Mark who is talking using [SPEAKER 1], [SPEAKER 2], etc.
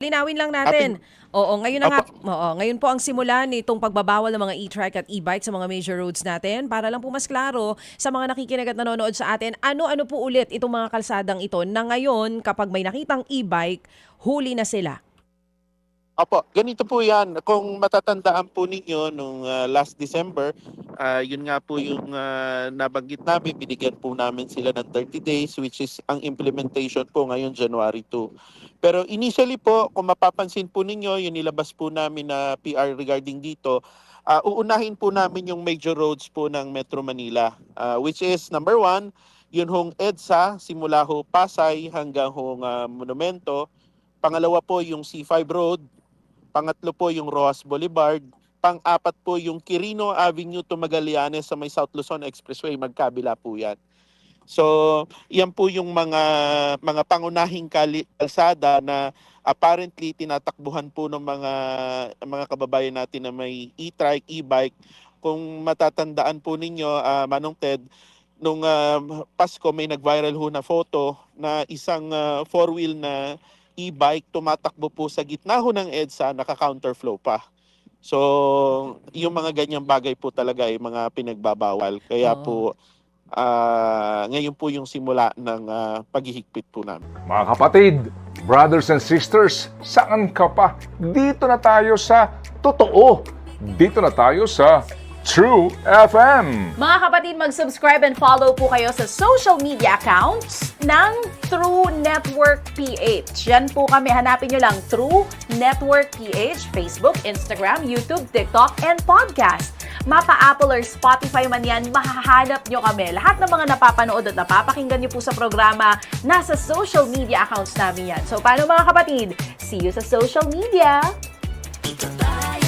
[SPEAKER 1] Linawin lang natin.
[SPEAKER 2] Ating
[SPEAKER 1] Oo, ngayon na nga,
[SPEAKER 2] Opo.
[SPEAKER 1] ngayon po ang simula nitong pagbabawal ng mga e-trike at e-bike sa mga major roads natin. Para lang po mas klaro sa mga nakikinig at nanonood sa atin, ano-ano po ulit itong mga kalsadang ito na ngayon kapag may nakitang e-bike, huli na sila.
[SPEAKER 2] Opo, ganito po 'yan. Kung matatandaan po ninyo nung last December, yun nga po yung nabanggit namin, binigyan po namin sila ng 30 days which is ang implementation po ngayon January 2. Pero initially po, kung mapapansin po ninyo, yung nilabas po namin na PR regarding dito, uunahin po namin yung major roads po ng Metro Manila, which is number one, yun hong EDSA, simula ho Pasay hanggang hong Monumento. Pangalawa po yung C5 Road. Pangatlo po yung Roas Boulevard. Pang-apat po yung Quirino Avenue to Magallanes sa may South Luzon Expressway. Magkabila po yan. So, yan po yung mga pangunahing kalsada na apparently tinatakbuhan po ng mga kababayan natin na may e-trike, e-bike. Kung matatandaan po ninyo, Manong Ted, nung Pasko may nag-viral ho na photo na isang four-wheel na e-bike tumatakbo po sa gitna ho ng EDSA, naka-counterflow pa. So, yung mga ganyang bagay po talaga ay mga pinagbabawal. Kaya
[SPEAKER 1] Oo.
[SPEAKER 2] po, ngayon po yung simula ng paghihigpit po namin.
[SPEAKER 3] Mga kapatid, brothers and sisters, saan ka pa? Dito na tayo sa totoo. Dito na tayo sa True FM.
[SPEAKER 4] Mga kapatid, mag-subscribe and follow po kayo sa social media accounts ng True Network PH. Yan po kami. Hanapin nyo lang True Network PH, Facebook, Instagram, YouTube, TikTok, and podcast. Mapa Apple or Spotify man yan, mahahanap nyo kami. Lahat ng mga napapanood at napapakinggan nyo po sa programa, nasa social media accounts namin yan. So, paano mga kapatid? See you sa social media!
[SPEAKER 5] Dito tayo